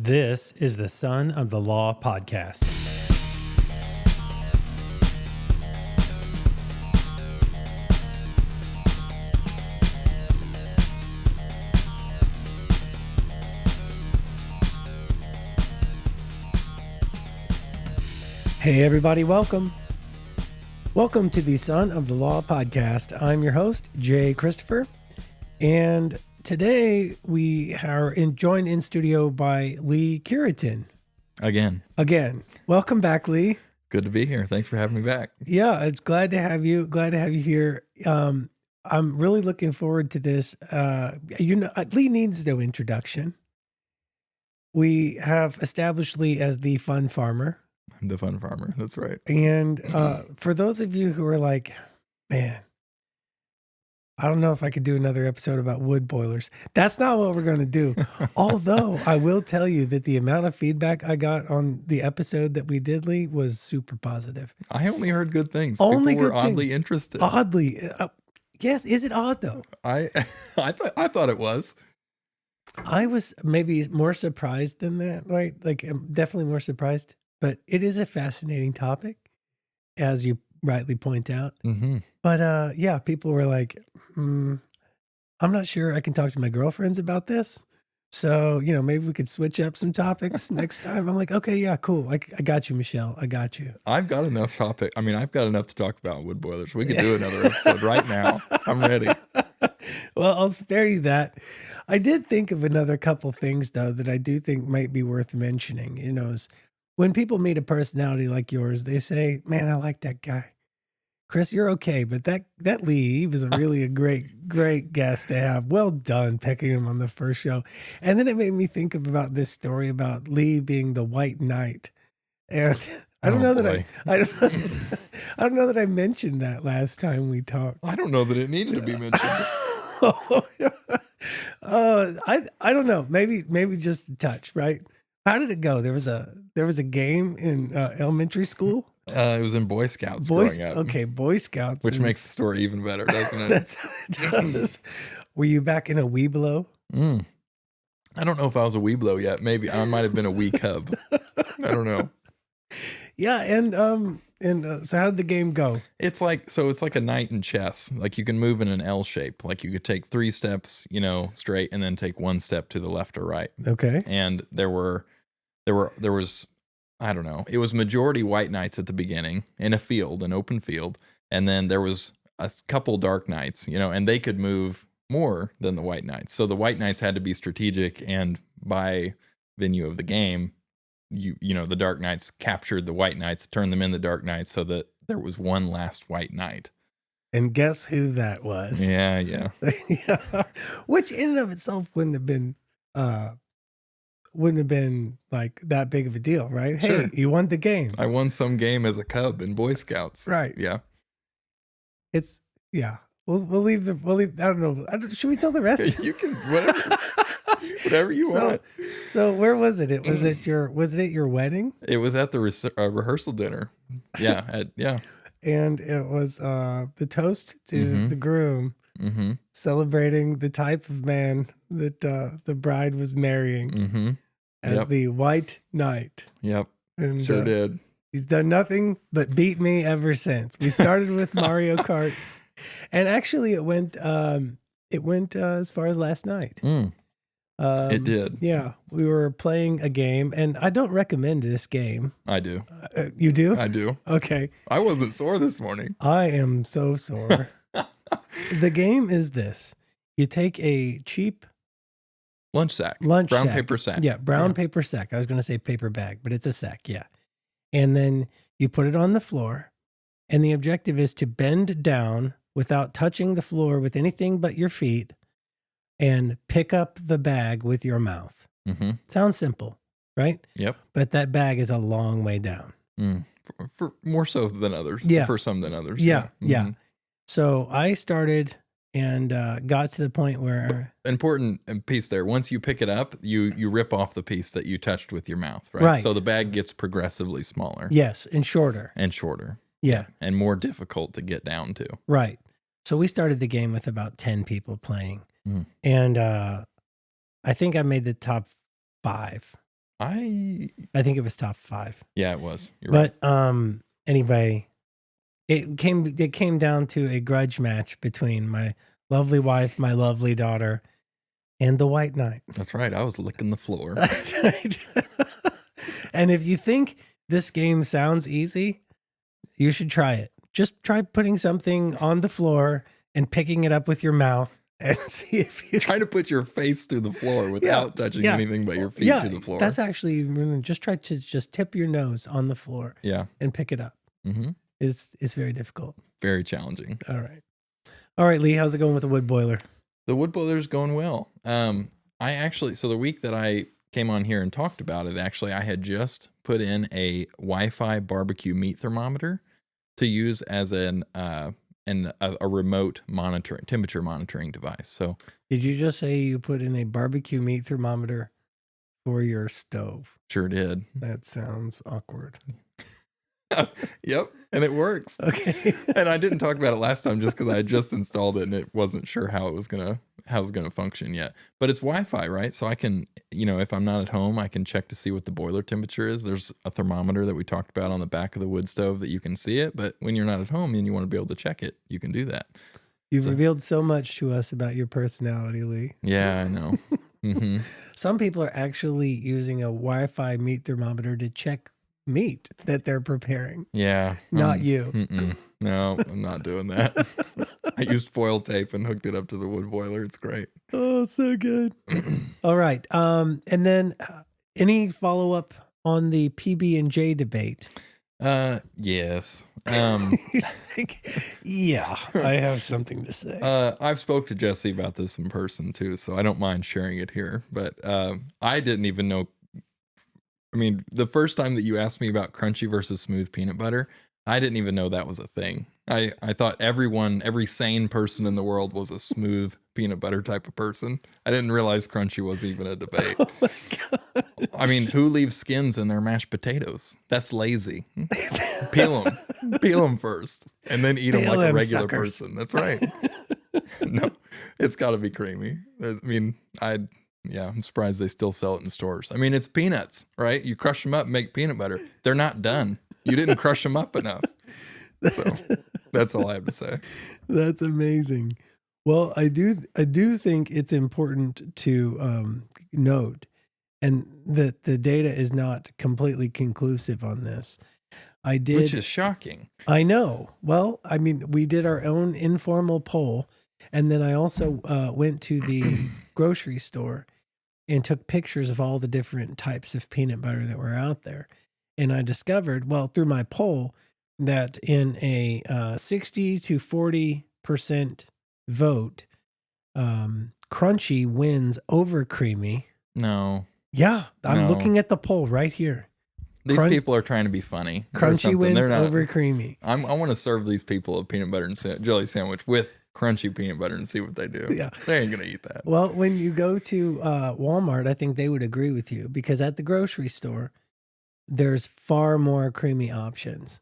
This is the Son of the Law podcast. Hey everybody, welcome. Welcome to the Son of the Law podcast. I'm your host, Jay Christopher, and today we are joined in studio by Lee Cureton. Again. Welcome back, Lee. Good to be here. Thanks for having me back. Yeah, it's glad to have you. Glad to have you here. I'm really looking forward to this. Lee needs no introduction. We have established Lee as the fun farmer. I'm the fun farmer. That's right. And for those of you who are like, man, I don't know if I could do another episode about wood boilers. That's not what we're going to do. Although I will tell you that the amount of feedback I got on the episode that we did, Lee, was super positive. I only heard good things. Only People were good oddly things. interested. Oddly. Yes. Is it odd though? I thought it was. I was maybe more surprised than that, right? Like I'm definitely more surprised, but it is a fascinating topic, as you rightly point out. Mm-hmm. But yeah, people were like, I'm not sure I can talk to my girlfriends about this. So, maybe we could switch up some topics next time. I'm like, okay, yeah, cool. I got you, Michelle. I got you. I've got enough topic. I mean, I've got enough to talk about wood boilers. We could do another episode right now. I'm ready. Well, I'll spare you that. I did think of another couple things, though, that I do think might be worth mentioning. Is when people meet a personality like yours, they say, man, I like that guy. Chris, you're okay, but that Lee, he was really a great guest to have. Well done picking him on the first show. And then it made me think about this story about Lee being the White Knight. And I don't know that I don't know that I mentioned that last time we talked. I don't know that it needed to be mentioned. I don't know. Maybe just a touch, right? How did it go? There was a game in elementary school. It was in Boy Scouts growing up. Okay, Boy Scouts. Which makes the story even better, doesn't it? That's what it does. Were you back in a Weeblo? I don't know if I was a Weeblo yet. Maybe I might have been a wee cub. I don't know. Yeah, and so how did the game go? It's like a knight in chess. Like you can move in an L shape. Like you could take 3 steps, straight, and then take 1 step to the left or right. Okay. And there was, I don't know, it was majority white knights at the beginning in an open field. And then there was a couple dark knights, and they could move more than the white knights. So the white knights had to be strategic, and by venue of the game, the dark knights captured the white knights, turned them in the dark knights so that there was one last white knight. And guess who that was? Yeah. Yeah. Which in and of itself wouldn't have been like that big of a deal, right? Sure. Hey, you won the game. I won some game as a cub in Boy Scouts. Right. Yeah. We'll leave. I don't know. Should we tell the rest? You can, whatever you want. So where was it? Was it at your wedding? It was at the rehearsal dinner. Yeah. Yeah. And it was the toast to the groom, celebrating the type of man that the bride was marrying as the White Knight. Yep, and sure did. He's done nothing but beat me ever since. We started with Mario Kart, and actually it went as far as last night. It did. Yeah, we were playing a game, and I don't recommend this game. I do. You do? I do. Okay. I wasn't sore this morning. I am so sore. The game is this. You take a cheap lunch sack. Brown paper sack. Yeah, brown paper sack. I was going to say paper bag, but it's a sack, yeah. And then you put it on the floor, and the objective is to bend down without touching the floor with anything but your feet and pick up the bag with your mouth. Sounds simple, right? Yep. But that bag is a long way down. For more so than others. Yeah. For some than others. Yeah. Yeah. So I started and got to the point where... Important piece there. Once you pick it up, you rip off the piece that you touched with your mouth, right? Right. So the bag gets progressively smaller. Yes, and shorter. Yeah. And more difficult to get down to. Right. So we started the game with about 10 people playing. And I think I made the top 5. I think it was top 5. Yeah, it was. You're right. But anyway, it came down to a grudge match between my lovely wife, my lovely daughter, and the White Knight. That's right. I was licking the floor. That's right. And if you think this game sounds easy, you should try it. Just try putting something on the floor and picking it up with your mouth and see if you Try to put your face to the floor without touching anything but your feet to the floor. That's actually, just try to just tip your nose on the floor and pick it up. Mm-hmm. It's very difficult. Very challenging. All right, Lee, how's it going with the wood boiler? The wood boiler's going well. So the week that I came on here and talked about it, actually, I had just put in a Wi-Fi barbecue meat thermometer to use as a remote temperature monitoring device. So, did you just say you put in a barbecue meat thermometer for your stove? Sure did. That sounds awkward. Yep, and it works. Okay. And I didn't talk about it last time just because I had just installed it and it wasn't sure how it was gonna function yet. But it's Wi-Fi, right? So I can, if I'm not at home, I can check to see what the boiler temperature is. There's a thermometer that we talked about on the back of the wood stove that you can see it. But when you're not at home and you want to be able to check it, you can do that. You've revealed so much to us about your personality, Lee. Yeah, I know. Mm-hmm. Some people are actually using a Wi-Fi meat thermometer to check meat that they're preparing. Yeah. Not you. No, I'm not doing that. I used foil tape and hooked it up to the wood boiler. It's great. Oh, so good. All right. And then any follow-up on the PB&J debate? Yes. He's like, yeah, I have something to say. I've spoke to Jesse about this in person too, so I don't mind sharing it here. But I didn't even know. I mean, the first time that you asked me about crunchy versus smooth peanut butter, I didn't even know that was a thing. I thought every sane person in the world was a smooth peanut butter type of person. I didn't realize crunchy was even a debate. Oh my God. I mean, who leaves skins in their mashed potatoes? That's lazy. Peel them first, and then eat them like a regular person. That's right. No, it's got to be creamy. I mean, I'm surprised they still sell it in stores. I mean, it's peanuts, right? You crush them up and make peanut butter. They're not done. You didn't crush them up enough. So that's all I have to say. That's amazing. Well, I do think it's important to note, and that the data is not completely conclusive on this. Which is shocking. I know. Well, I mean, we did our own informal poll, and then I also went to the grocery store and took pictures of all the different types of peanut butter that were out there. And I discovered, well, through my poll, that in a 60 to 40% vote, crunchy wins over creamy. No. Yeah, I'm looking at the poll right here. These people are trying to be funny. Crunchy wins over creamy. I want to serve these people a peanut butter and jelly sandwich with crunchy peanut butter and see what they do. Yeah. They ain't going to eat that. Well, when you go to Walmart, I think they would agree with you, because at the grocery store, there's far more creamy options.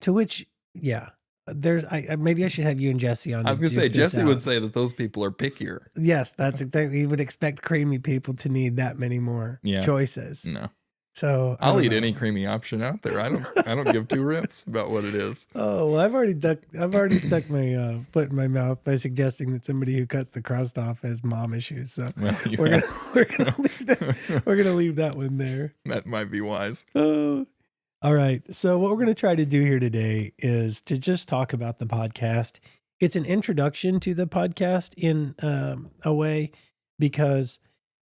To which, yeah, maybe I should have you and Jesse on. I was going to say, Jesse would say that those people are pickier. Yes, that's exactly. You would expect creamy people to need that many more choices. No. So I'll eat any creamy option out there. I don't give two rips about what it is. Oh, well, I've already stuck my foot in my mouth by suggesting that somebody who cuts the crust off has mom issues. So we're gonna leave that one there. That might be wise. Oh. All right. So what we're going to try to do here today is to just talk about the podcast. It's an introduction to the podcast in a way, because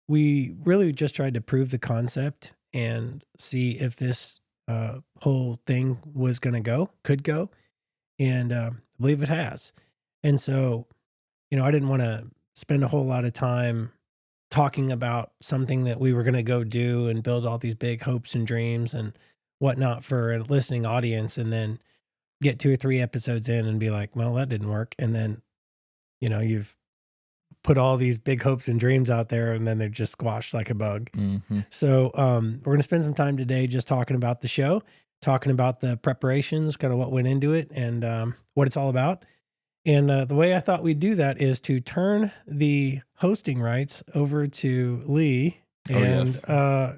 we really just tried to prove the concept and see if this whole thing could go. And I believe it has. And so, I didn't want to spend a whole lot of time talking about something that we were going to go do and build all these big hopes and dreams and whatnot for a listening audience, and then get 2 or 3 episodes in and be like, well, that didn't work. And then, you've put all these big hopes and dreams out there, and then they're just squashed like a bug. Mm-hmm. So we're going to spend some time today just talking about the show, talking about the preparations, kind of what went into it, and what it's all about. And the way I thought we'd do that is to turn the hosting rights over to Lee. Oh, And yes.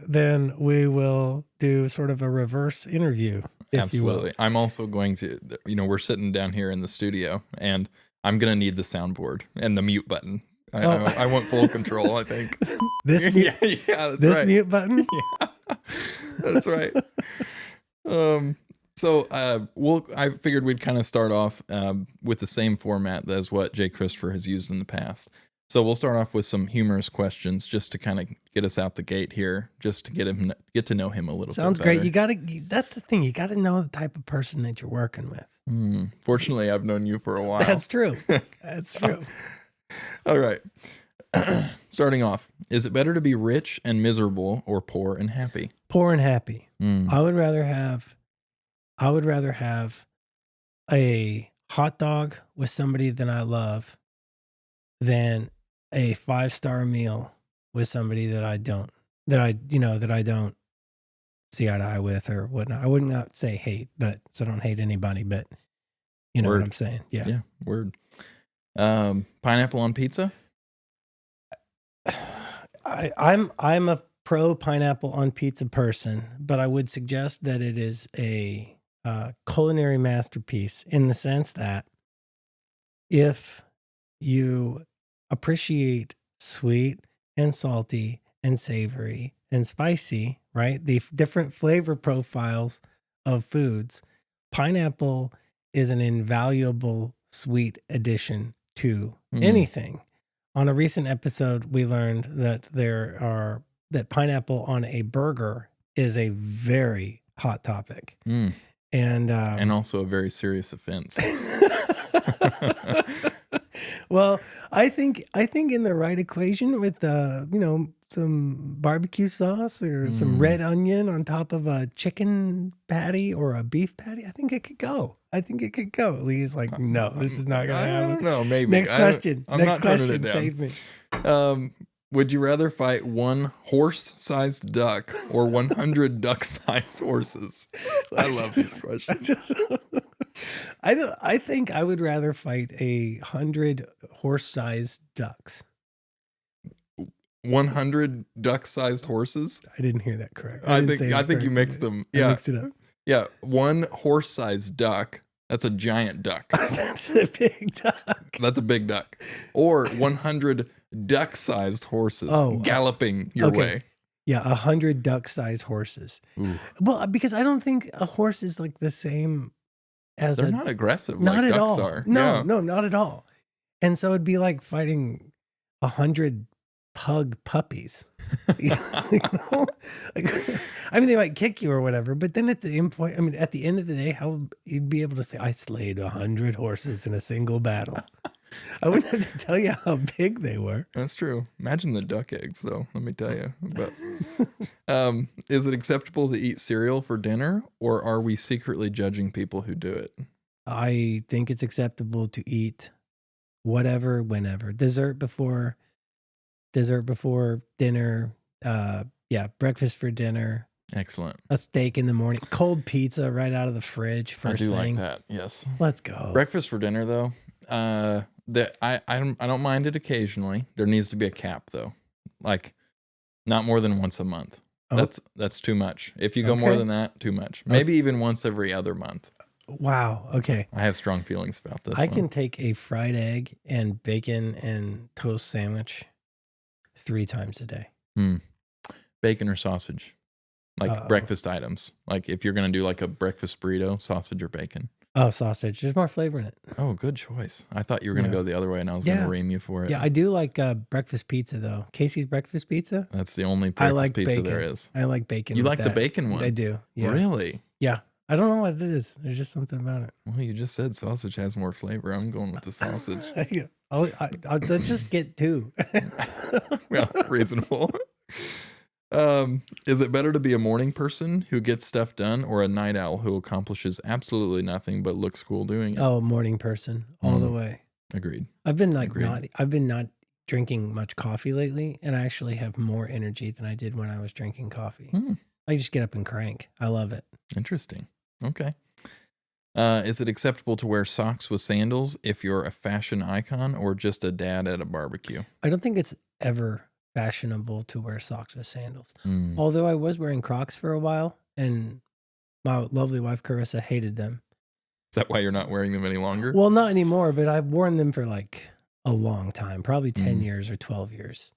then we will do sort of a reverse interview, if you will. Absolutely. I'm also going to, we're sitting down here in the studio, and I'm going to need the soundboard and the mute button. I want full control, I think. This mute, yeah, that's this right. mute button. Yeah, that's right. So I figured we'd kind of start off with the same format as what Jay Christopher has used in the past. So we'll start off with some humorous questions just to kind of get us out the gate here, just to get to know him a little Sounds bit better. great. You gotta. That's the thing. You gotta know the type of person that you're working with. Fortunately, I've known you for a while. That's true. That's true. All right. Starting off, is it better to be rich and miserable or poor and happy? Poor and happy. I would rather have a hot dog with somebody that I love than a 5-star meal with somebody that I don't see eye to eye with or whatnot. I would not say hate, but so I don't hate anybody, but you know what I'm saying. Yeah. Yeah. Word. Pineapple on pizza? I'm a pro pineapple on pizza person, but I would suggest that it is a culinary masterpiece in the sense that if you appreciate sweet and salty and savory and spicy, right? The different flavor profiles of foods, pineapple is an invaluable sweet addition to anything. On a recent episode, we learned that that pineapple on a burger is a very hot topic. And also a very serious offense. Well, I think in the right equation with some barbecue sauce or some red onion on top of a chicken patty or a beef patty, I think it could go. Lee's like, no, this is not gonna happen. I don't know, maybe. Next question. I'm not turning it down. Save me. Would you rather fight one horse-sized duck or 100 duck-sized horses? I love these questions. I think I would rather fight 100 horse-sized ducks. 100 duck-sized horses? I didn't hear that correct. I think you mixed them. I mixed it up. Yeah, one horse-sized duck. That's a giant duck. That's a big duck. That's a big duck. Or 100 duck-sized horses galloping your way. Yeah, 100 duck-sized horses. Ooh. Well, because I don't think a horse is like the same as They're not aggressive not like at ducks all. are. No, not at all. And so it'd be like fighting 100 pug puppies. You know? Like, I mean, they might kick you or whatever, but then at the end of the day, how you'd be able to say, I slayed 100 horses in a single battle. I wouldn't have to tell you how big they were. That's true. Imagine the duck eggs, though. Let me tell you. But is it acceptable to eat cereal for dinner, or are we secretly judging people who do it? I think it's acceptable to eat whatever, whenever. Dessert before dinner. Breakfast for dinner. Excellent. A steak in the morning. Cold pizza right out of the fridge first thing. I do like that. Yes. Let's go. Breakfast for dinner, though. That I don't mind it occasionally. There needs to be a cap, though. Like not more than once a month. Oh. That's too much. If you go more than that, too much. Maybe even once every other month. Wow. Okay. I have strong feelings about this. I can take a fried egg and bacon and toast sandwich 3 times a day. Bacon or sausage, like breakfast items. Like if you're gonna do like a breakfast burrito, sausage or bacon. Oh, sausage. There's more flavor in it. Oh, good choice. I thought you were gonna go the other way, and I was gonna ream you for it. Yeah, I do like breakfast pizza though. Casey's breakfast pizza. That's the only breakfast pizza bacon. there is. I like bacon. You like the bacon one? I do. Yeah. Really? Yeah. I don't know what it is. There's just something about it. Well, you just said sausage has more flavor. I'm going with the sausage. I'll just get 2. Well, reasonable. Is it better to be a morning person who gets stuff done or a night owl who accomplishes absolutely nothing but looks cool doing it? Oh, morning person all the way. Agreed. I've been not drinking much coffee lately, and I actually have more energy than I did when I was drinking coffee. I just get up and crank. I love it. Interesting. Okay. Is it acceptable to wear socks with sandals if you're a fashion icon or just a dad at a barbecue? I don't think it's ever fashionable to wear socks with sandals. Mm. Although I was wearing Crocs for a while, and my lovely wife Carissa hated them. Is that why you're not wearing them any longer? Well, not anymore, but I've worn them for like a long time, probably 10 years or 12 years.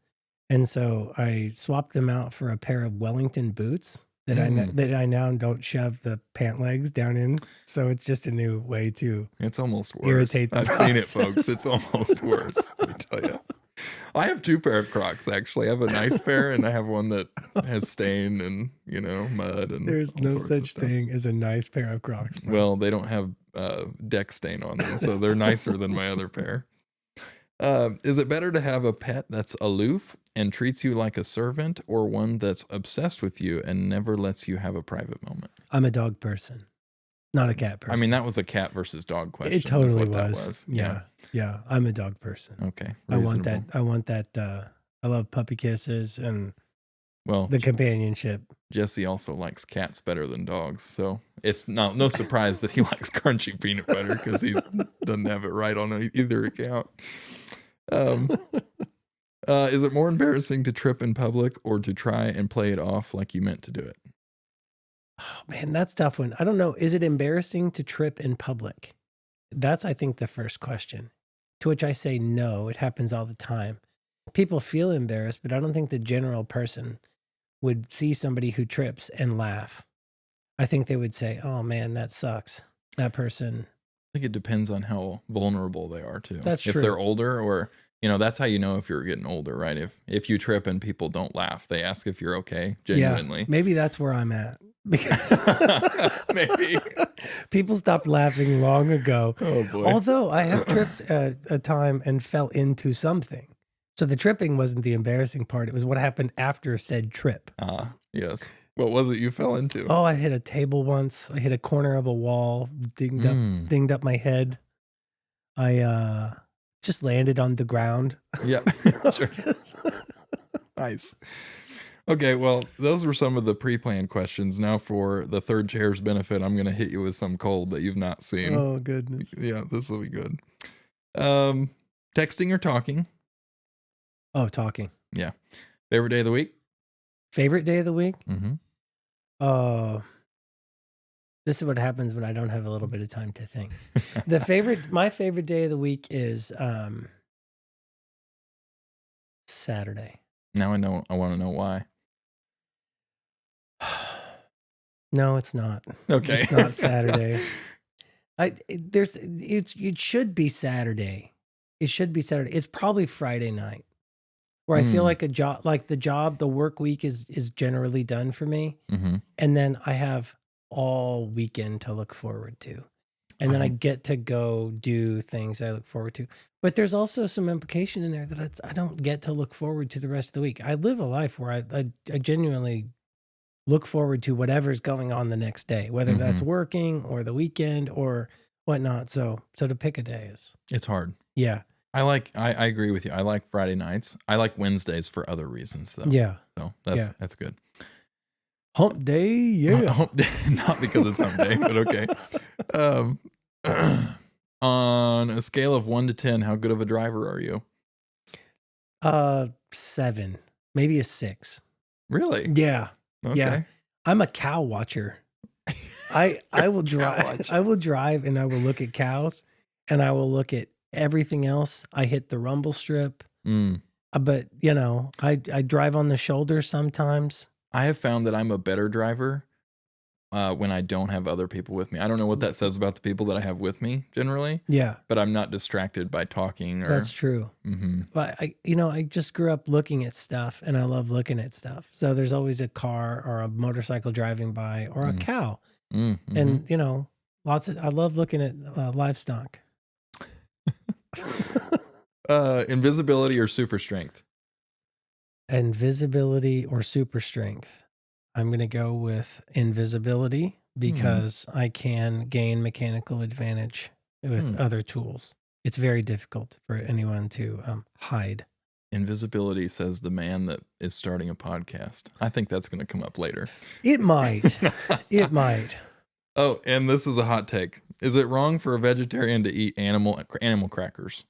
And so I swapped them out for a pair of Wellington boots that I now don't shove the pant legs down in. So it's just a new way to It's almost worse. irritate the I've seen it, folks. It's almost worse. Let me tell you. I have 2 pair of Crocs, actually. I have a nice pair, and I have one that has stain and, mud. And There's all no sorts of such stuff. thing as a nice pair of Crocs. Bro. Well, they don't have deck stain on them, so they're nicer than my other pair. Is it better to have a pet that's aloof and treats you like a servant, or one that's obsessed with you and never lets you have a private moment? I'm a dog person, not a cat person. I mean, that was a cat versus dog question. It totally That's what was. that was. Yeah. I'm a dog person. Okay. I want reasonable. that. I love puppy kisses and Well, the companionship. Jesse also likes cats better than dogs, so it's no surprise that he likes crunchy peanut butter because he doesn't have it right on either account. Is it more embarrassing to trip in public or to try and play it off like you meant to do it? Oh, man, that's a tough one. I don't know. Is it embarrassing to trip in public? That's, I think, the first question. To which I say no. It happens all the time. People feel embarrassed, but I don't think the general person would see somebody who trips and laugh. I think they would say, "Oh man, that sucks." That person. I think it depends on how vulnerable they are too. That's if true. they're older, or that's how you know if you're getting older, right? If you trip and people don't laugh, they ask if you're okay, genuinely. Yeah, maybe that's where I'm at because maybe people stopped laughing long ago. Oh boy! Although I have tripped a time and fell into something, so the tripping wasn't the embarrassing part. It was what happened after said trip. Yes. What was it you fell into? Oh, I hit a table once. I hit a corner of a wall, dinged up my head. I just landed on the ground. Yep. Sure. Nice. Okay, well, those were some of the pre-planned questions. Now for the third chair's benefit, I'm going to hit you with some cold that you've not seen. Oh, goodness. Yeah, this will be good. Texting or talking? Oh, talking. Yeah. Favorite day of the week? Favorite day of the week? Mm-hmm. This is what happens when I don't have a little bit of time to think. My favorite day of the week is Saturday. Now I want to know why. No, it's not. Okay. It's not Saturday. It should be Saturday. It should be Saturday. It's probably Friday night. Where I feel like the work week is generally done for me. Mm-hmm. And then I have all weekend to look forward to. And then I get to go do things I look forward to. But there's also some implication in there that I don't get to look forward to the rest of the week. I live a life where I genuinely look forward to whatever's going on the next day, whether that's working or the weekend or whatnot. So to pick a day it's hard. Yeah. I agree with you. I like Friday nights. I like Wednesdays for other reasons though. Yeah. So that's good. Hump day, yeah. Hump day, not because it's hump day, but okay. On a scale of 1 to 10, how good of a driver are you? 7, maybe a 6. Really? Yeah. Okay. Yeah. I'm a cow watcher. I will drive. I will drive and I will look at cows and I will look at everything else. I hit the rumble strip. But I drive on the shoulder sometimes. I have found that I'm a better driver when I don't have other people with me. I don't know what that says about the people that I have with me generally. Yeah. But I'm not distracted by talking. That's true. Mm-hmm. But I just grew up looking at stuff and I love looking at stuff. So there's always a car or a motorcycle driving by or a cow. Mm-hmm. And, I love looking at livestock. Invisibility or super strength? Invisibility or super strength. I'm going to go with invisibility because I can gain mechanical advantage with other tools. It's very difficult for anyone to hide. Invisibility, says the man that is starting a podcast. I think that's going to come up later. It might. It might. Oh, and this is a hot take. Is it wrong for a vegetarian to eat animal crackers?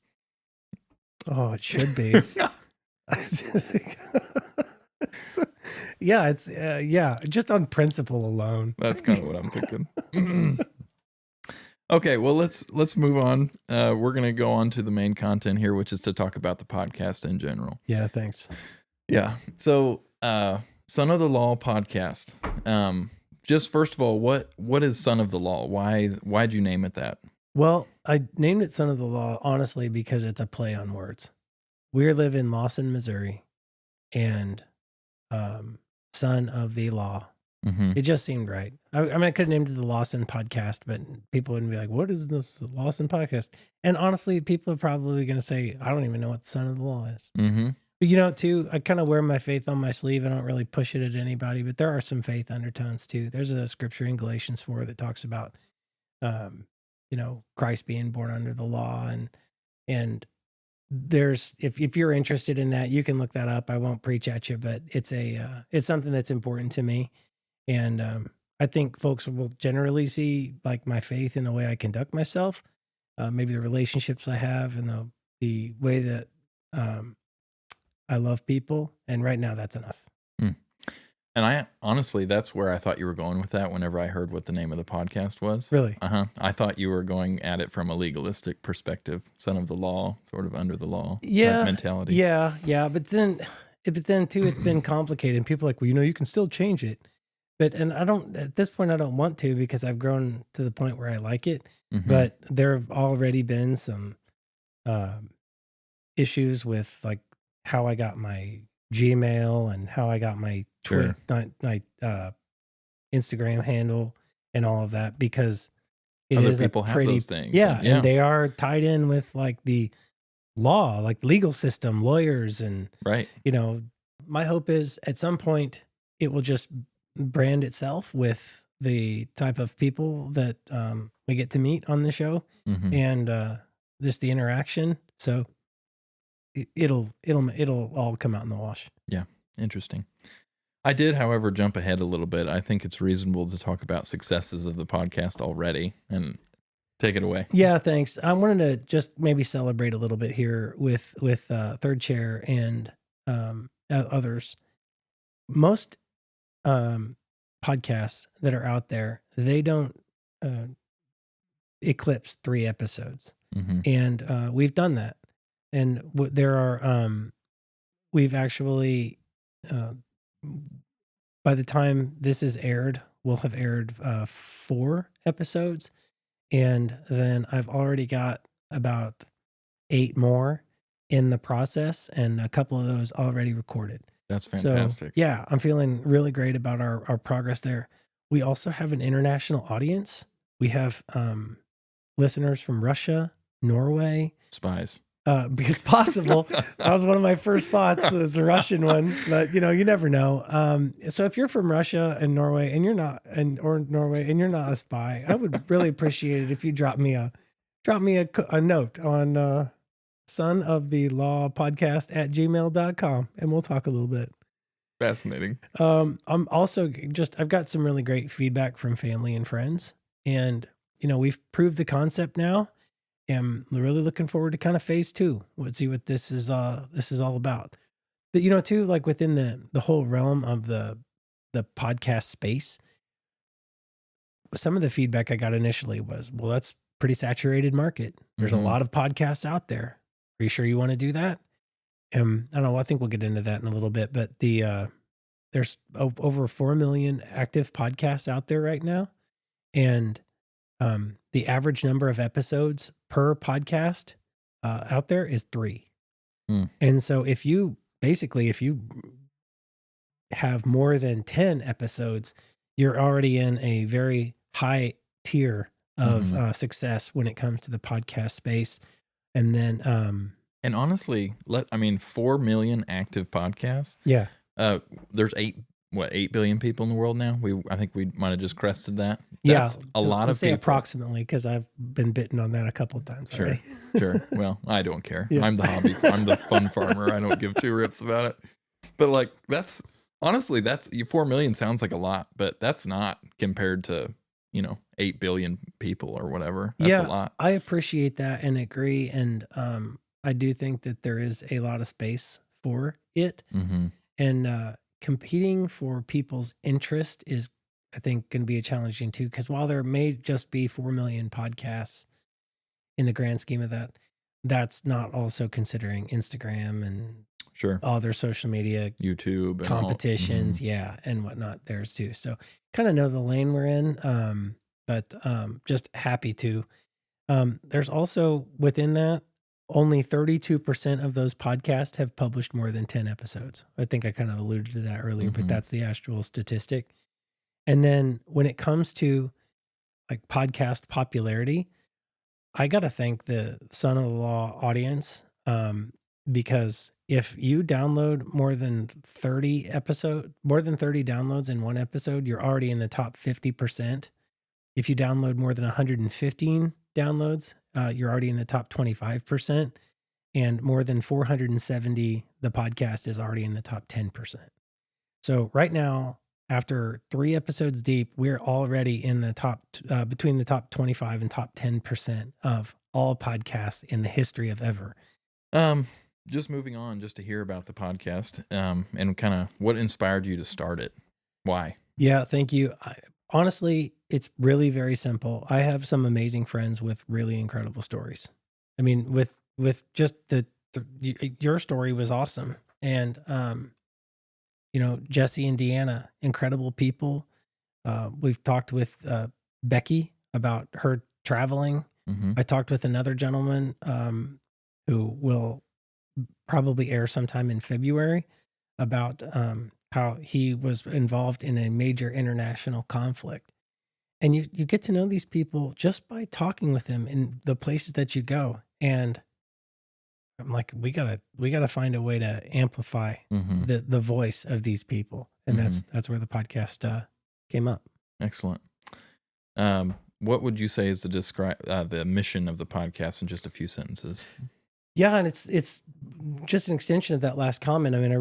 Oh, it should be. So, yeah, it's yeah, just on principle alone. That's kind of what I'm thinking. Okay, well let's move on. We're gonna go on to the main content here, which is to talk about the podcast in general. Yeah, thanks. Yeah. So, Son of the Law podcast. Just first of all, what is Son of the Law? Why'd you name it that? Well, I named it Son of the Law honestly because it's a play on words. We live in Lawson, Missouri, and son of the law. Mm-hmm. It just seemed right. I mean, I could have named it the Lawson podcast, but people wouldn't be like, "What is this Lawson podcast?" And honestly, people are probably going to say, "I don't even know what the Son of the Law is." Mm-hmm. But you know, too, I kind of wear my faith on my sleeve. I don't really push it at anybody, but there are some faith undertones too. There's a scripture in Galatians 4 that talks about, um, Christ being born under the law, and there's if you're interested in that, you can look that up. I won't preach at you, but it's something that's important to me. And I think folks will generally see like my faith in the way I conduct myself, maybe the relationships I have, and the way that I love people. And right now, that's enough. Mm. And I honestly, that's where I thought you were going with that. Whenever I heard what the name of the podcast was, Really? I thought you were going at it from a legalistic perspective, son of the law, sort of under the law type Yeah, mentality. yeah. But then too, it's been complicated. And people are like, well, you can still change it. And I don't at this point. I don't want to because I've grown to the point where I like it. Mhm. But there have already been some issues with like how I got my Gmail and how I got my Sure. my Instagram handle and all of that because it Other is people a have pretty those things, yeah, and yeah. and they are tied in with like the law, like legal system, lawyers, and Right. my hope is at some point it will just brand itself with the type of people that we get to meet on the show Mhm. and just the interaction. So it'll all come out in the wash. Yeah. Interesting. I did, however, jump ahead a little bit. I think it's reasonable to talk about successes of the podcast already and take it away. Yeah, thanks. I wanted to just maybe celebrate a little bit here with Third Chair and others. Most podcasts that are out there, they don't uh, eclipse 3 episodes, Mm-hmm. and we've done that. And there are we've actually by the time this is aired, we'll have aired 4 episodes, and then I've already got about 8 more in the process, and a couple of those already recorded. That's So, fantastic. yeah, I'm feeling really great about our progress there. We also have an international audience. We have listeners from Russia, Norway, Spies. because possible. That was one of my first thoughts. Was a Russian one, but you never know. So if you're from Russia and Norway and you're not, or Norway and you're not a spy, I would really appreciate it if you drop me a note on son of the law podcast at gmail.com and we'll talk a little bit. Fascinating. I'm also I've got some really great feedback from family and friends, and we've proved the concept now. I'm really looking forward to kind of phase 2. Let's see what this is all about. But too, like within the whole realm of the podcast space, some of the feedback I got initially was, well, that's pretty saturated market. There's a Mhm. lot of podcasts out there. Are you sure you want to do that? I don't know. I think we'll get into that in a little bit, but there's over 4 million active podcasts out there right now. And the average number of episodes per podcast out there is 3. Mm. And so if you have more than 10 episodes, you're already in a very high tier of success when it comes to the podcast space. And then, And honestly, 4 million active podcasts. yeah, There's 8 billion people in the world now. I think we might have just crested that. yeah, That's a lot let's of say people. approximately, because I've been bitten on that a couple of times Sure. already. Sure. Well, I don't care. Yeah. I'm the fun farmer. I don't give 2 rips about it. But like, that's 4 million sounds like a lot, but that's not compared to, 8 billion people or whatever. That's a lot. I appreciate that and agree. And I do think that there is a lot of space for it. Mm-hmm. And competing for people's interest is, I think, going to be a challenging too. Because while there may just be 4 million podcasts in the grand scheme of that, that's not also considering Instagram and Sure. other social media YouTube and all. competitions, yeah, and whatnot theirs too. So kind of know the lane we're in, but just happy to. There's also within that, only 32% of those podcasts have published more than 10 episodes. I think I kind of alluded to that earlier, but Mhm. that's the actual statistic. And then when it comes to like podcast popularity, I got to thank the Son of the Law audience, because if you download more than 30 downloads in one episode, you're already in the top 50%. If you download more than 115 downloads, you're already in the top 25%. And more than 470, the podcast is already in the top 10%. So right now, after 3 episodes deep, we're already in the top, between the top 25 and top 10% of all podcasts in the history of ever. Just moving on, just to hear about the podcast, and kind of what inspired you to start it. Why? Yeah, thank you. Honestly, it's really very simple. I have some amazing friends with really incredible stories. I mean, with just your story was awesome, and Jesse and Deanna, incredible people. We've talked with Becky about her traveling. Mm-hmm. I talked with another gentleman who will probably air sometime in February about how he was involved in a major international conflict. And you get to know these people just by talking with them in the places that you go. And I'm like, we gotta find a way to amplify Mm-hmm. the voice of these people. And that's where the podcast came up. Excellent. What would you say is the mission of the podcast in just a few sentences? Yeah, and it's just an extension of that last comment. I mean, I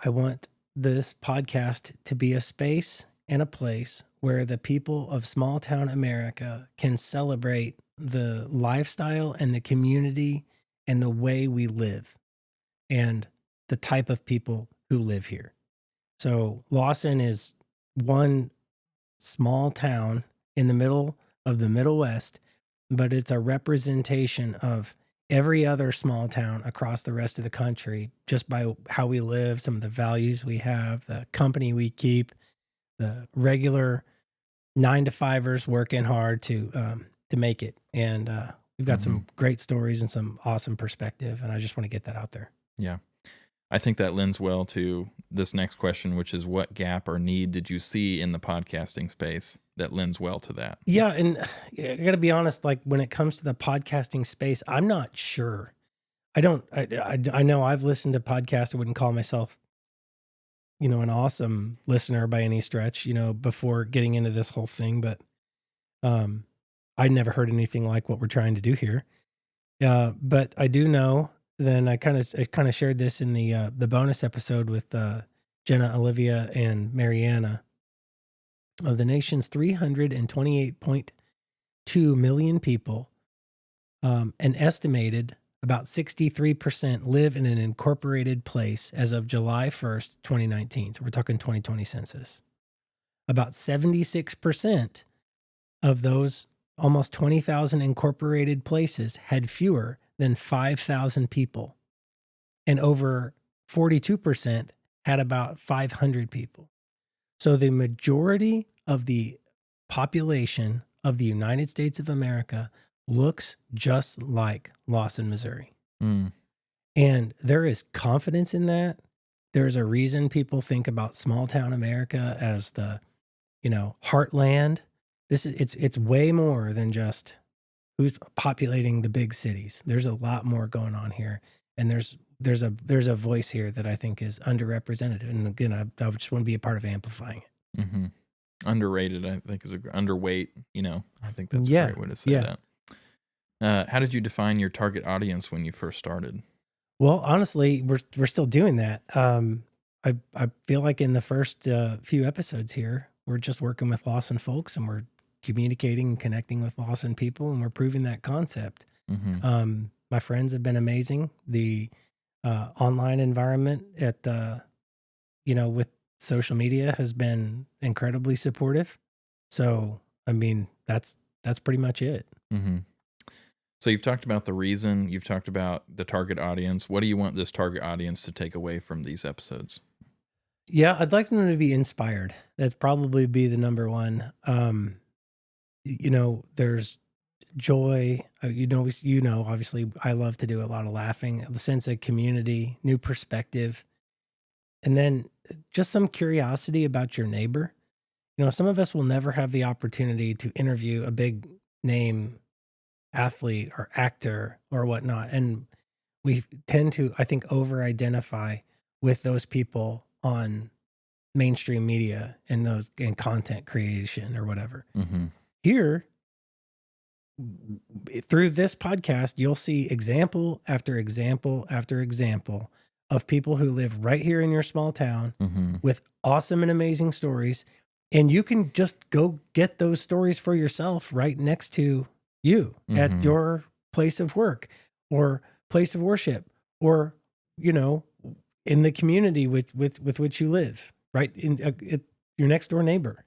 want this podcast to be a space and a place where the people of small town America can celebrate the lifestyle and the community and the way we live and the type of people who live here. So Lawson is one small town in the middle of the Middle West, but it's a representation of every other small town across the rest of the country just by how we live, some of the values we have, the company we keep, the regular 9-to-5ers working hard to make it. And we've got some great stories and some awesome perspective, and I just want to get that out there. Yeah. I think that lends well to this next question, which is what gap or need did you see in the podcasting space that lends well to that? Yeah, and I got to be honest, like when it comes to the podcasting space, I'm not sure. I know I've listened to podcasts. I wouldn't call myself, an awesome listener by any stretch, before getting into this whole thing, but I'd never heard anything like what we're trying to do here. But I do know, then I kind of shared this in the bonus episode with Jenna, Olivia, and Mariana. Of the nation's 328.2 million people, an estimated about 63% live in an incorporated place as of July 1st, 2019. So we're talking 2020 census. About 76% of those almost 20,000 incorporated places had fewer than 5,000 people. And over 42% had about 500 people. So the majority of the population of the United States of America looks just like Lawson, Missouri. Mm. And there is confidence in that. There's a reason people think about small town America as the, heartland. It's way more than just who's populating the big cities. There's a lot more going on here. And there's a voice here that I think is underrepresented. And again, I just want to be a part of amplifying it. Mm-hmm. Underrated, I think, is underweight. I think that's a great way to say that. How did you define your target audience when you first started? Well, honestly, we're still doing that. I feel like in the first few episodes here, we're just working with Lawson folks, and we're communicating and connecting with Lawson people, and we're proving that concept. Mm-hmm. My friends have been amazing. The online environment at with social media has been incredibly supportive. So I mean, that's pretty much it. Hmm. So you've talked about the reason, you've talked about the target audience. What do you want this target audience to take away from these episodes? Yeah, I'd like them to be inspired. That's probably be the number one. There's joy. Obviously, I love to do a lot of laughing, the sense of community, new perspective, and then just some curiosity about your neighbor. Some of us will never have the opportunity to interview a big name athlete or actor or whatnot. And we tend to, I think, over identify with those people on mainstream media and those and content creation or whatever. Hmm. Here, through this podcast, you'll see example after example after example of people who live right here in your small town Hmm. with awesome and amazing stories. And you can just go get those stories for yourself right next to you at Hmm. your place of work or place of worship or, you know, in the community with which you live, right? Your next door neighbor.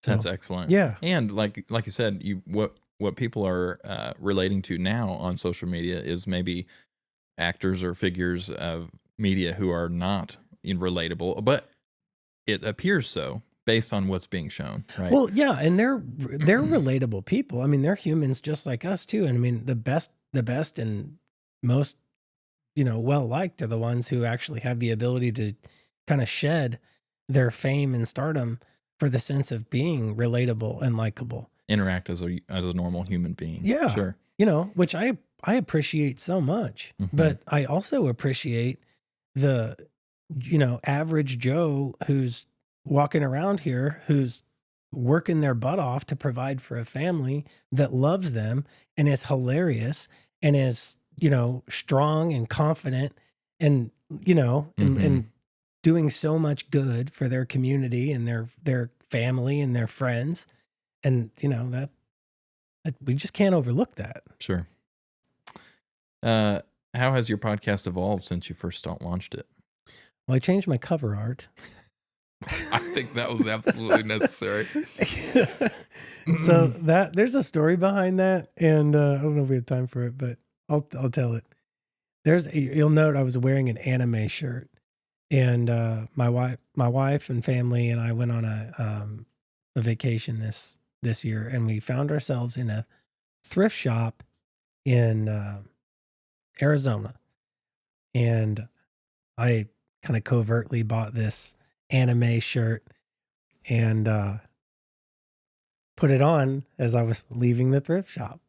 That's So, excellent. yeah. And like you said, what people are relating to now on social media is maybe actors or figures of media who are not relatable, but it appears so based on what's being shown, right? Well, yeah, and they're relatable people. I mean, they're humans just like us too. And I mean, the best and most, well liked are the ones who actually have the ability to kind of shed their fame and stardom for the sense of being relatable and likable. Interact as a normal human being. Yeah, Sure. which I appreciate so much. Hmm. But I also appreciate the average Joe who's walking around here who's working their butt off to provide for a family that loves them and is hilarious and is, strong and confident and, and Hmm. doing so much good for their community and their family and their friends. And, that we just can't overlook that. Sure. Uh, how has your podcast evolved since you first launched it? Well, I changed my cover art. I think that was absolutely necessary. So that there's a story behind that, and I don't know if we have time for it, but I'll tell it. You'll note I was wearing an anime shirt, and my wife and family and I went on a vacation this year, and we found ourselves in a thrift shop in Arizona, and I kind of covertly bought this anime shirt and put it on as I was leaving the thrift shop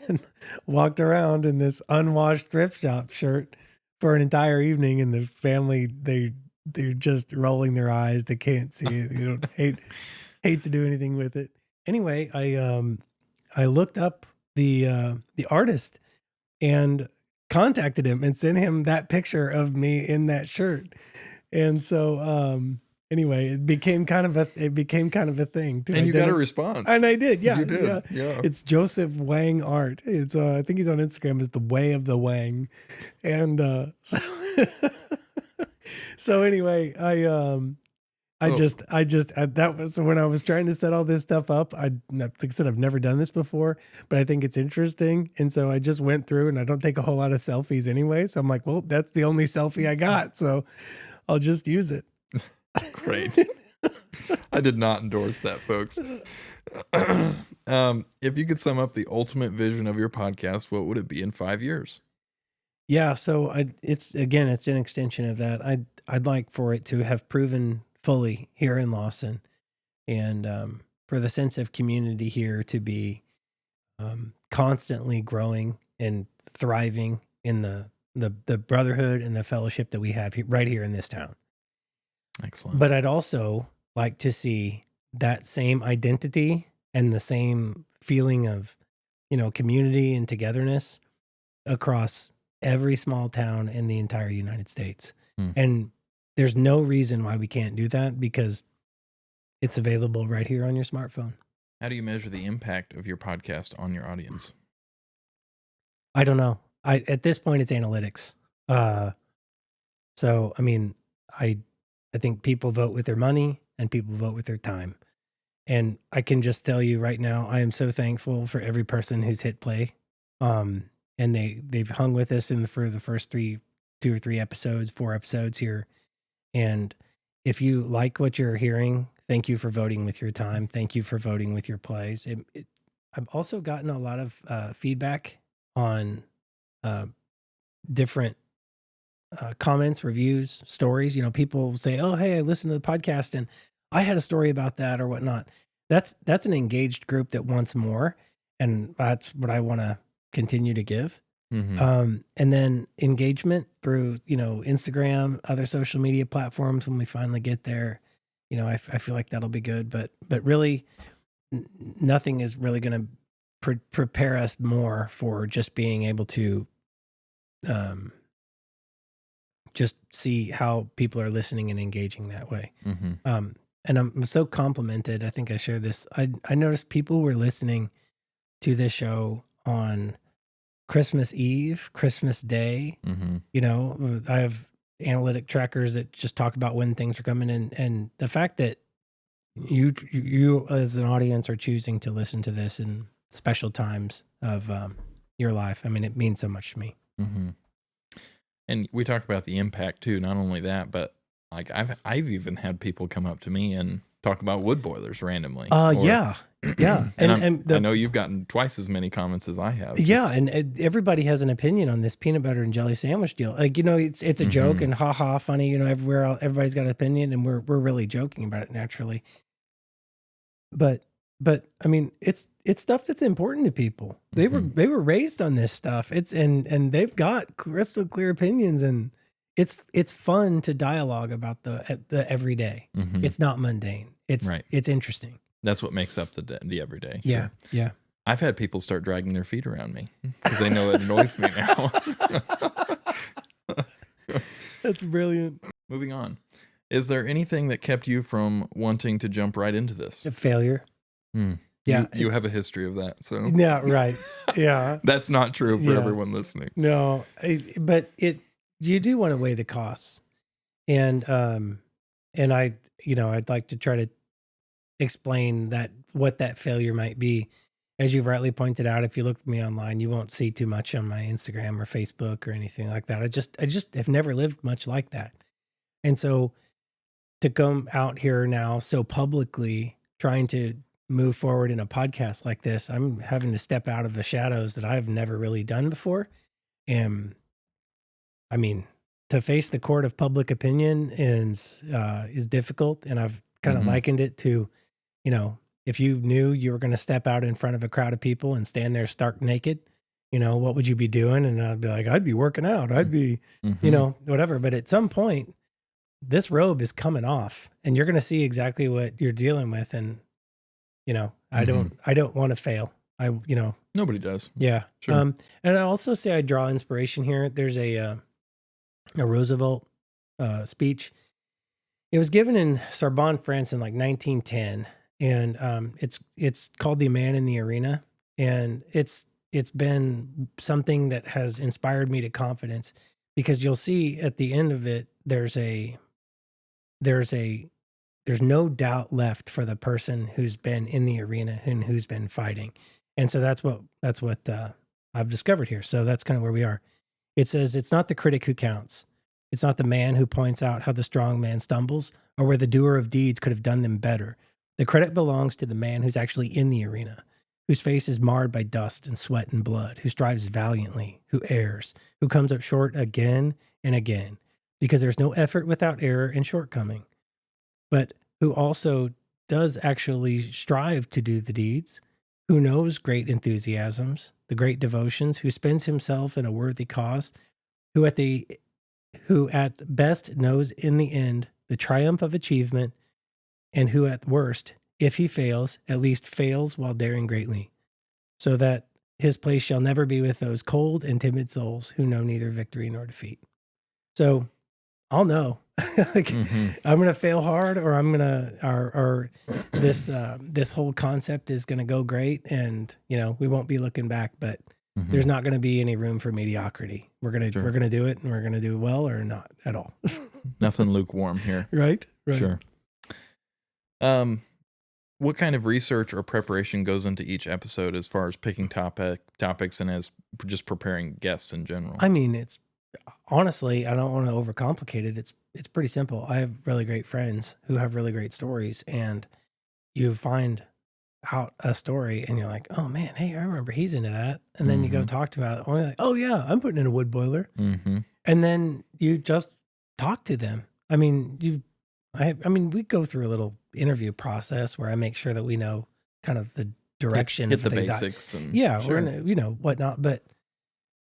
and walked around in this unwashed thrift shop shirt for an entire evening. And the family, they're just rolling their eyes. They can't see it. You don't hate to do anything with it. Anyway, I looked up the artist and contacted him and sent him that picture of me in that shirt. And so anyway, it became kind of a thing to And you got a identify. response. And I did, yeah, You yeah. did. Yeah. It's Joseph Wang Art. It's I think he's on Instagram as the Way of the Wang, and so anyway, Oh, that was so when I was trying to set all this stuff up. Like I said, I've never done this before, but I think it's interesting, and so I just went through, and I don't take a whole lot of selfies anyway. So I'm like, well, that's the only selfie I got, so I'll just use it. great. I did not endorse that, folks. If you could sum up the ultimate vision of your podcast, what would it be in 5 years? Yeah, so it's an extension of that. I'd like for it to have proven fully here in Lawson, and for the sense of community here to be constantly growing and thriving in the brotherhood and the fellowship that we have right here in this town. Excellent. But I'd also like to see that same identity and the same feeling of community and togetherness across every small town in the entire United States. Hmm. And there's no reason why we can't do that because it's available right here on your smartphone. How do you measure the impact of your podcast on your audience? I don't know. At this point it's analytics. So, I mean, I think people vote with their money and people vote with their time. And I can just tell you right now, I am so thankful for every person who's hit play. Um, and they've hung with us for the first 2 or 3 episodes, 4 episodes here. And if you like what you're hearing, thank you for voting with your time. Thank you for voting with your plays. I've also gotten a lot of feedback on uh, different comments, reviews, stories. You know, people say, "Oh, hey, I listened to the podcast and I had a story about that or whatnot." That's an engaged group that wants more, and that's what I want to continue to give. Mm-hmm. And then engagement through Instagram, other social media platforms. When we finally get there, I feel like that'll be good. But really, nothing is really going to prepare us more for just being able to um, just see how people are listening and engaging that way. Mm-hmm. And I'm so complimented. I think I shared this. I noticed people were listening to this show on Christmas Eve, Christmas Day. Mm-hmm. You know, I have analytic trackers that just talk about when things are coming in, and the fact that you as an audience are choosing to listen to this in special times of your life. I mean, it means so much to me. Mm-hmm. And we talked about the impact too. Not only that, but like I've even had people come up to me and talk about wood boilers randomly. Yeah. And I know you've gotten twice as many comments as I have. Yeah, and everybody has an opinion on this peanut butter and jelly sandwich deal. Like, it's a joke and funny. Everybody's got an opinion, and we're really joking about it naturally. But I mean, it's stuff that's important to people. They were raised on this stuff. And they've got crystal clear opinions, and it's fun to dialogue about the everyday. Mm-hmm. It's not mundane. It's interesting. That's what makes up the everyday. Yeah, sure. yeah. I've had people start dragging their feet around me because they know it annoys me now. That's brilliant. Moving on. Is there anything that kept you from wanting to jump right into this? A failure. Yeah. You have a history of that. So yeah, right. Yeah. That's not true for everyone listening. No, but you do want to weigh the costs. And I'd like to try to explain what that failure might be. As you've rightly pointed out, if you look at me online, you won't see too much on my Instagram or Facebook or anything like that. I just have never lived much like that. And so to come out here now so publicly trying to move forward in a podcast like this, I'm having to step out of the shadows that I've never really done before. And I mean, to face the court of public opinion is difficult. And I've kind of likened it to, if you knew you were going to step out in front of a crowd of people and stand there stark naked, what would you be doing? And I'd be like, I'd be working out. I'd be, whatever. But at some point, this robe is coming off and you're going to see exactly what you're dealing with. And, I don't want to fail. Nobody does. Yeah. Sure. And I also say I draw inspiration here. There's a Roosevelt speech. It was given in Sorbonne, France in like 1910. And it's called The Man in the Arena. And it's been something that has inspired me to confidence, because you'll see at the end of it, there's no doubt left for the person who's been in the arena and who's been fighting. And so that's what I've discovered here. So that's kind of where we are. It says, it's not the critic who counts. It's not the man who points out how the strong man stumbles or where the doer of deeds could have done them better. The credit belongs to the man who's actually in the arena, whose face is marred by dust and sweat and blood, who strives valiantly, who errs, who comes up short again and again, because there's no effort without error and shortcoming, but who also does actually strive to do the deeds, who knows great enthusiasms, the great devotions, who spends himself in a worthy cause, who at best knows in the end the triumph of achievement, and who at worst, if he fails, at least fails while daring greatly, so that his place shall never be with those cold and timid souls who know neither victory nor defeat. So I'll know. I'm going to fail hard, or I'm going to, or this whole concept is going to go great, and we won't be looking back. But Mhm. There's not going to be any room for mediocrity. We're Sure. gonna do it, and we're gonna do well or not at all. Nothing lukewarm here. Right, right. Sure. Um, what kind of research or preparation goes into each episode as far as picking topics and as just preparing guests in general? I mean, it's honestly, I don't want to overcomplicate it. It's pretty simple. I have really great friends who have really great stories, and you find out a story and you're like, oh man, hey, I remember he's into that. And then you go Mhm. talk to him about it. And you're like, oh yeah, I'm putting in a wood boiler. Mhm. And then you just talk to them. I mean, I mean, we go through a little interview process where I make sure that we know kind of the direction Hit of the the basics and yeah, we're sure. gonna, whatnot. But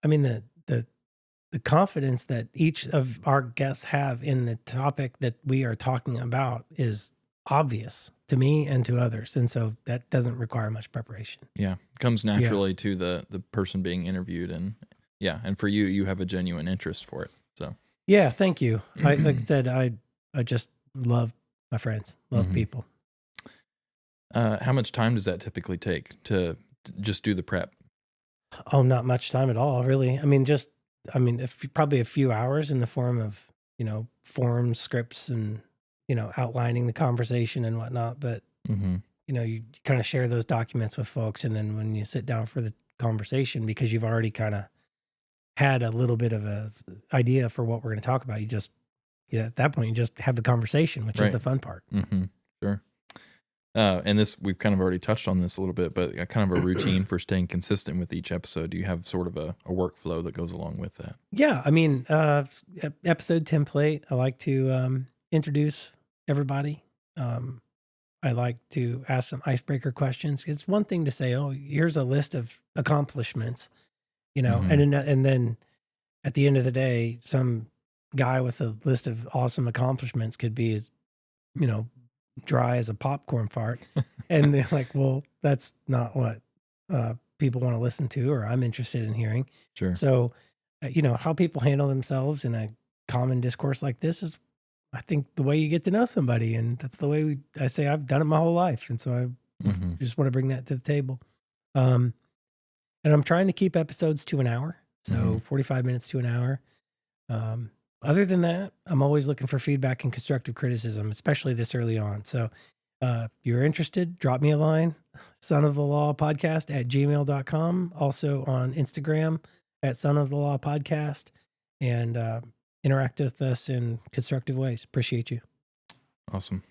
I mean, the confidence that each of our guests have in the topic that we are talking about is obvious to me and to others. And so that doesn't require much preparation. Yeah, comes Yeah. naturally to the person being interviewed and yeah, and for you, you have a genuine interest for it. So, Yeah. Thank you. Like I said, I just love my friends, love mhm. people. How much time does that typically take to just do the prep? Oh, not much time at all, really. I mean, probably a few hours in the form of, forms, scripts, and, outlining the conversation and whatnot. But, Mhm. you kind of share those documents with folks. And then when you sit down for the conversation, because you've already kind of had a little bit of a idea for what we're going to talk about, yeah, at that point, you just have the conversation, which is Right. the fun part. Mhm. Sure. And this we've kind of already touched on this a little bit, but kind of a routine for staying consistent with each episode. Do you have sort of a workflow that goes along with that? Yeah, I mean, episode template. I like to introduce everybody. Um, I like to ask some icebreaker questions. It's one thing to say, "Oh, here's a list of accomplishments," Mhm. and then at the end of the day, some guy with a list of awesome accomplishments could be as you know dry as a popcorn fart, and they're like, "Well, that's not what people want to listen to, or I'm interested in hearing." Sure. So, how people handle themselves in a common discourse like this is, I think, the way you get to know somebody, and that's the way I say I've done it my whole life, and so I Mhm. just want to bring that to the table. Um, and I'm trying to keep episodes to an hour, so Mhm. 45 minutes to an hour. Um, Other than that, I'm always looking for feedback and constructive criticism, especially this early on. So if you're interested, drop me a line, son of the law podcast at gmail.com. Also on Instagram at son of the law podcast, and interact with us in constructive ways. Appreciate you. Awesome.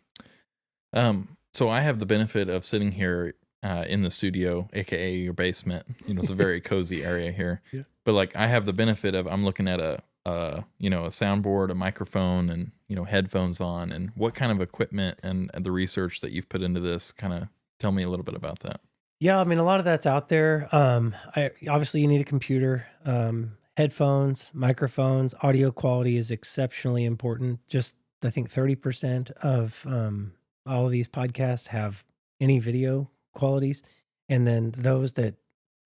So I have the benefit of sitting here in the studio, aka your basement. It's a very cozy area here. Yeah. But like I have the benefit of I'm looking at a soundboard, a microphone, and headphones on. And what kind of equipment and the research that you've put into this? Kind of tell me a little bit about that. Yeah, I mean, a lot of that's out there. I obviously you need a computer, headphones, microphones. Audio quality is exceptionally important. Just I think 30% of all of these podcasts have any video qualities, and then those that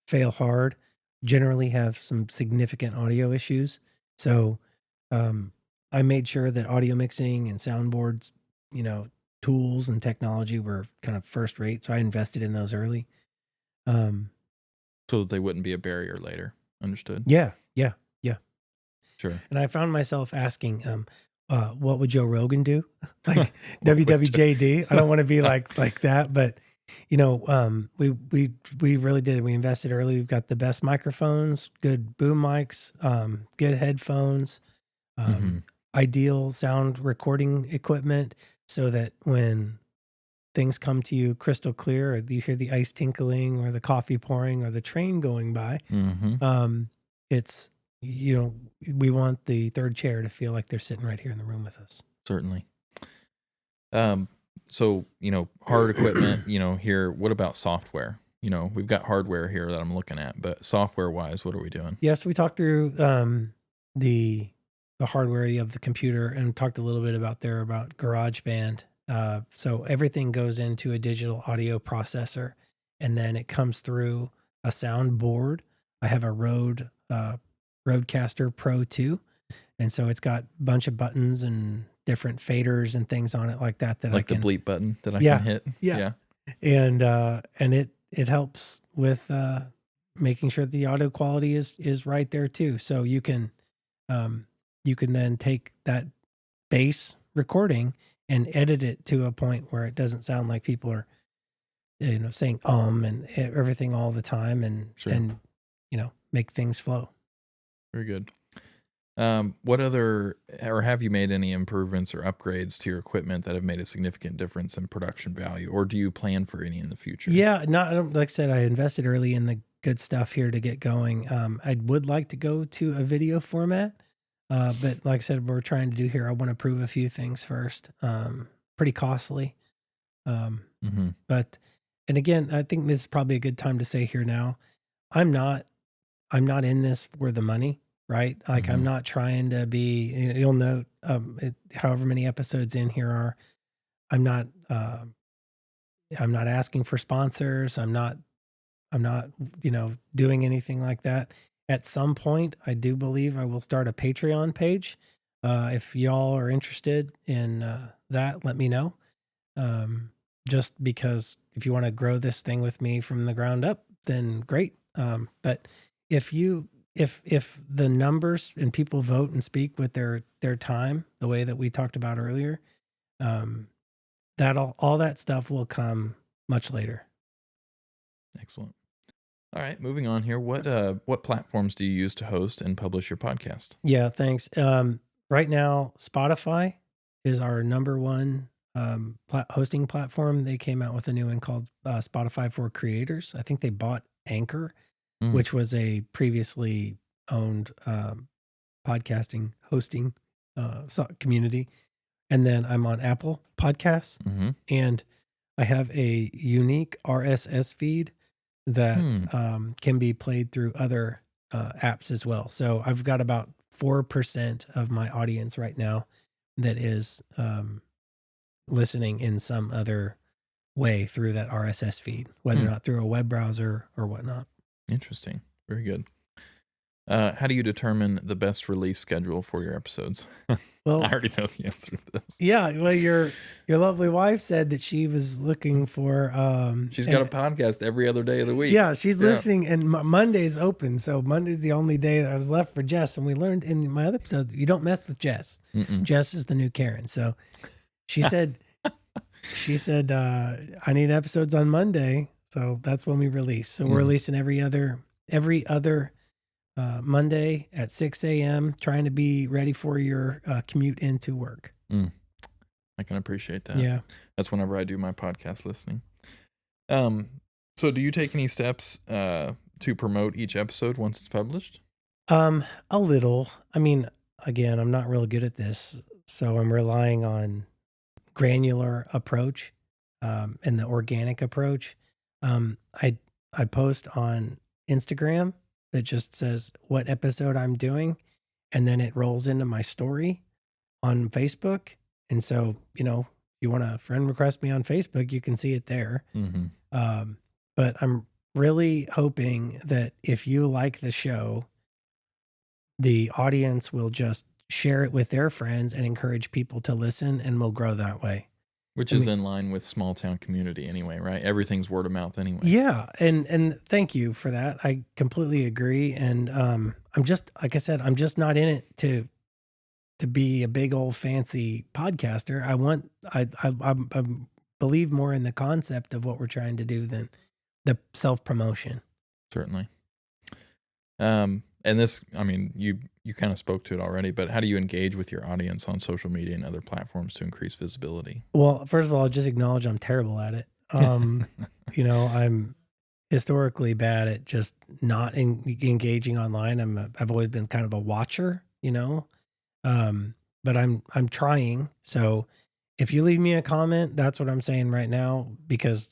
fail hard generally have some significant audio issues. So, um, I made sure that audio mixing and soundboards, you know, tools and technology were kind of first rate. So I invested in those early. Um, So that they wouldn't be a barrier later. Understood. yeah, yeah, yeah. Sure. And I found myself asking, what would Joe Rogan do? Like Which, WWJD. I don't want to be like that, but we really did. We invested early. We've got the best microphones, good boom mics, good headphones, um, mhm. ideal sound recording equipment, so that when things come to you crystal clear, or you hear the ice tinkling, or the coffee pouring, or the train going by, Mhm. Um, it's, we want the third chair to feel like they're sitting right here in the room with us. Certainly. Um, so, hard equipment, here, what about software? We've got hardware here that I'm looking at, but software wise, what are we doing? Yes, we talked through the the hardware of the computer, and talked a little bit about GarageBand. So everything goes into a digital audio processor, and then it comes through a sound board. I have a Rodecaster Pro 2, and so it's got a bunch of buttons and different faders and things on it like that I Like the can. bleep button that I can Yeah, hit? yeah. Yeah. And it helps with making sure the audio quality is right there too. So um, you can then take that bass recording and edit it to a point where it doesn't sound like people are, saying and everything all the time, Sure. make things flow. Very good. What other, or have you made any improvements or upgrades to your equipment that have made a significant difference in production value, or do you plan for any in the future? Yeah, not I don't like I said, I invested early in the good stuff here to get going. I would like to go to a video format, but like I said, we're trying to do here. I want to prove a few things first. Pretty costly, um, Mm-hmm. but and again, I think this is probably a good time to say here now. I'm not I'm not in this for the money, right? Like I'm Mm-hmm. not trying to be. You'll note, however many episodes in here are. I'm not. I'm not asking for sponsors. I'm not, doing anything like that. At some point, I do believe I will start a Patreon page. If y'all are interested in that, let me know. Um, just because if you want to grow this thing with me from the ground up, then great. But if you if the numbers and people vote and speak with their time, the way that we talked about earlier, um, that all that stuff will come much later. Excellent. All right, moving on here. What platforms do you use to host and publish your podcast? Yeah, thanks. Right now, Spotify is our number one hosting platform. They came out with a new one called Spotify for Creators. I think they bought Anchor, Mm, which was a previously owned podcasting hosting community. And then I'm on Apple Podcasts, mm-hmm. and I have a unique RSS feed that Hmm. can be played through other apps as well. So I've got about 4% of my audience right now that is listening in some other way through that RSS feed, whether Hmm. or not through a web browser or whatnot. Interesting. Very good. How do you determine the best release schedule for your episodes? I Well, already know the answer to this. yeah, well, your lovely wife said that she was looking for She's got a podcast every other day of the week. yeah, she's Yeah. listening, and Monday's open, so Monday's the only day that was left for Jess. And we learned in my other episode, you don't mess with Jess. Mm-mm. Jess is the new Karen. So she said, I need episodes on Monday, so that's when we release. So we're Mhm. releasing every other Monday at 6 a.m. Trying to be ready for your commute into work. Mm. I can appreciate that. Yeah. That's whenever I do my podcast listening. Um, so do you take any steps to promote each episode once it's published? A little. I mean, again, I'm not real good at this, so I'm relying on granular approach and the organic approach. I post on Instagram that just says what episode I'm doing, and then it rolls into my story on Facebook. And so, you want to friend request me on Facebook, you can see it there. Mm-hmm. But I'm really hoping that if you like the show, the audience will just share it with their friends and encourage people to listen, and we'll grow that way. Which I is mean, in line with small town community anyway, right? Everything's word of mouth anyway. yeah, and thank you for that. I completely agree. And I'm just like I said, I'm just not in it to be a big old fancy podcaster. I believe more in the concept of what we're trying to do than the self promotion. Certainly. And this, I mean, you kind of spoke to it already, but how do you engage with your audience on social media and other platforms to increase visibility? Well, first of all, I'll just acknowledge I'm terrible at it. I'm historically bad at just not engaging online. I've always been kind of a watcher, but I'm trying. So if you leave me a comment, that's what I'm saying right now, because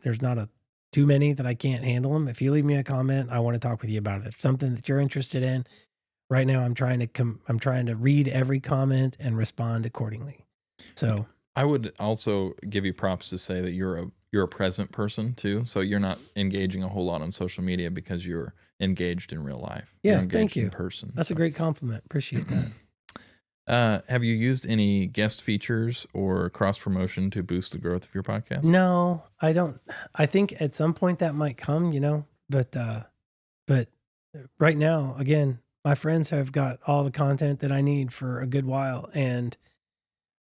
there's not too many that I can't handle them. If you leave me a comment, I want to talk with you about it. If something that you're interested in right now, I'm trying to read every comment and respond accordingly. So I would also give you props to say that you're a present person too. So you're not engaging a whole lot on social media because you're engaged in real life. yeah, You're engaged thank you. in person. That's a great compliment. Appreciate that. Have you used any guest features or cross promotion to boost the growth of your podcast? No, I don't. I think at some point that might come, but But right now, again, my friends have got all the content that I need for a good while,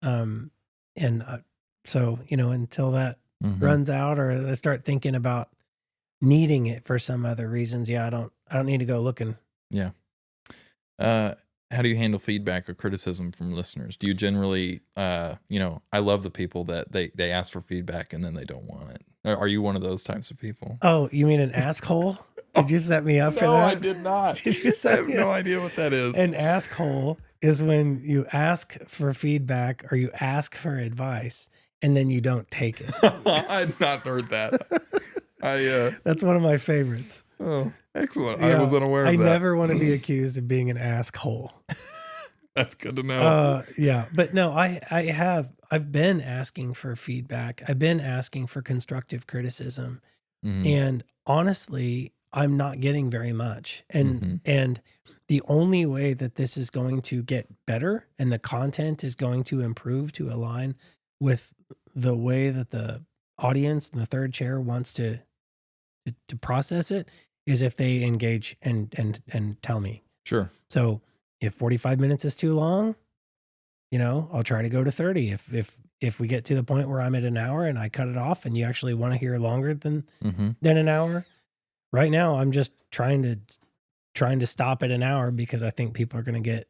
um, and so until that Hmm. runs out, or as I start thinking about needing it for some other reasons, yeah, I don't need to go looking. Yeah. Uh, how do you handle feedback or criticism from listeners? Do you generally, I love the people that they ask for feedback and then they don't want it. Are you one of those types of people? Oh, you mean an asshole? Did Oh, you set me up for no, I that? did not. Did you I set have me up? no idea what that is. An asshole is when you ask for feedback or you ask for advice and then you don't take it. I had not heard that. That's one of my favorites. Oh, excellent. I was Yeah. unaware I of that. never want to be accused of being an asshole. That's good to know. Yeah, but no, I've been asking for feedback. I've been asking for constructive criticism. Hmm. And honestly, I'm not getting very much. Hmm. And the only way that this is going to get better and the content is going to improve to align with the way that the audience and the third chair wants to process it is if they engage and tell me. Sure. So if 45 minutes is too long, I'll try to go to 30. If we get to the point where I'm at an hour and I cut it off and you actually want to hear longer Hmm. than an hour, right now I'm just trying to stop at an hour because I think people are going to get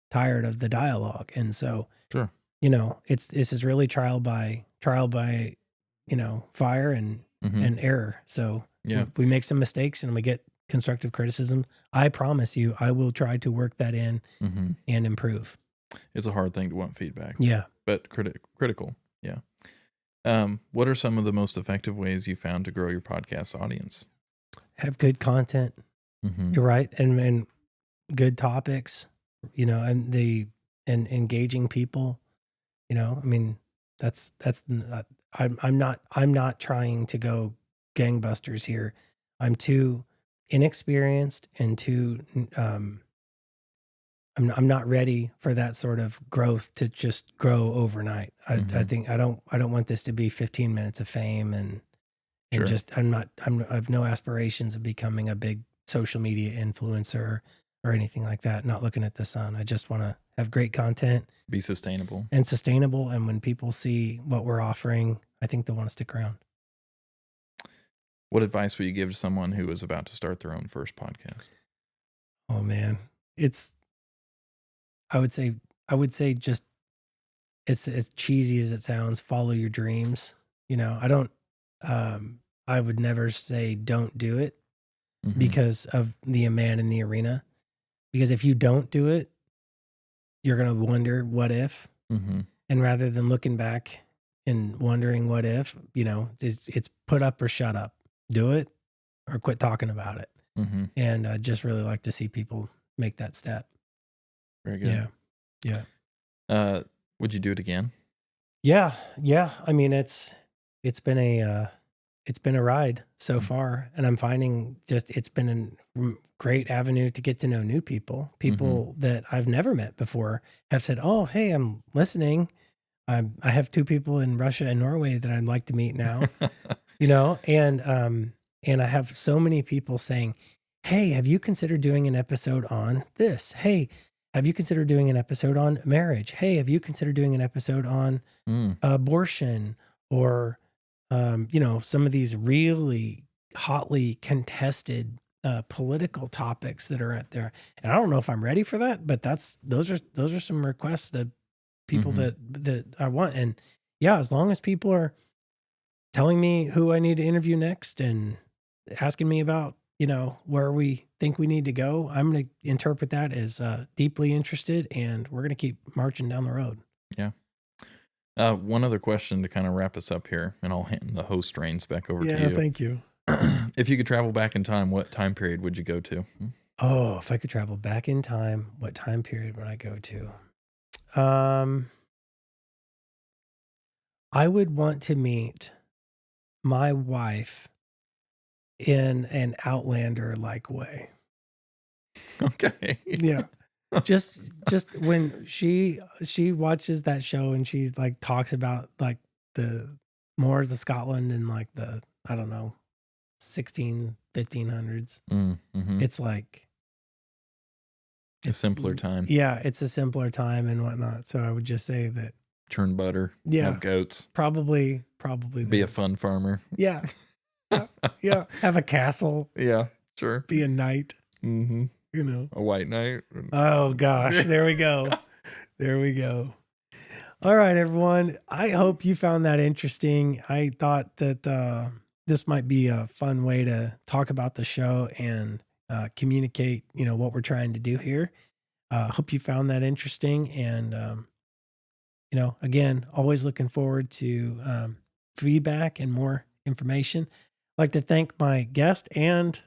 tired of the dialogue. And so, Sure. this is really trial by fire Hmm. and error. So Yeah. we make some mistakes and we get constructive criticism. I promise you, I will try to work that in Hmm. and improve. It's a hard thing to want feedback, Yeah. but critical. Yeah. What are some of the most effective ways you found to grow your podcast audience? Have good content. Hmm. You're right. And good topics, and engaging people, I mean, that's not, I'm not trying to go gangbusters here. I'm too inexperienced and too, I'm not ready for that sort of growth to just grow overnight. I Hmm. think I don't want this to be 15 minutes of fame and Sure. just I have no aspirations of becoming a big social media influencer or anything like that. Not looking at the sun. I just want to have great content Be sustainable. and sustainable. And when people see what we're offering, I think they'll want to stick around. What advice would you give to someone who is about to start their own first podcast? Oh man, it's I would say just it's as cheesy as it sounds. Follow your dreams. I don't. I would never say don't do it Hmm. because of the man in the arena. Because if you don't do it, you're gonna wonder what if, Hmm. and rather than looking back and wondering what if, it's put up or shut up. Do it or quit talking about it. Hmm. And I just really like to see people make that step. Very good. Yeah. Yeah. Uh, would you do it again? Yeah. Yeah. I mean, it's been it's been a ride so far, and I'm finding just it's been a great avenue to get to know new people. Hmm. People that I've never met before have said, "Oh, hey, I'm listening. I have two people in Russia and Norway that I'd like to meet now." And I have so many people saying, "Hey, have you considered doing an episode on this? Hey, have you considered doing an episode on marriage? Hey, have you considered doing an episode on Mm. abortion or some of these really hotly contested political topics that are out there?" And I don't know if I'm ready for that, but those are some requests that people Hmm. that I want. And yeah, as long as people are telling me who I need to interview next and asking me about, where we think we need to go, I'm going to interpret that as deeply interested, and we're going to keep marching down the road. Yeah. One other question to kind of wrap us up here, and I'll hand the host reins back over to Yeah, you. thank you. If you could travel back in time, what time period would you go to? Oh, if I could travel back in time, what time period would I go to? I would want to meet my wife in an Outlander like way. Okay. Yeah. Just when she watches that show and she's like talks about the moors of Scotland and like the, I don't know, 1500s. Mm-hmm. It's like A simpler time. Yeah, it's a simpler time and whatnot. So I would just say that Churn butter. Yeah. Have goats. probably Be a that. fun farmer. Yeah. Yeah. Have a castle. Yeah, sure. Be a knight. Mm-hmm. You know. A white knight. Oh gosh, there we go. There we go. All right, everyone. I hope you found that interesting. I thought that this might be a fun way to talk about the show and communicate, what we're trying to do here. Hope you found that interesting. And, again, always looking forward to feedback and more information. I'd like to thank my guest and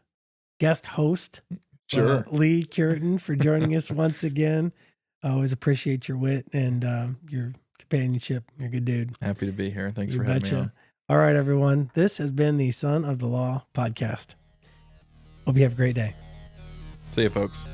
guest host, Sure. Lee Cureton, for joining us once again. I always appreciate your wit and your companionship. You're a good dude. Happy to be here. Thanks You for having betcha. me on. All right, everyone. This has been the Son of the Law podcast. Hope you have a great day. See you, folks.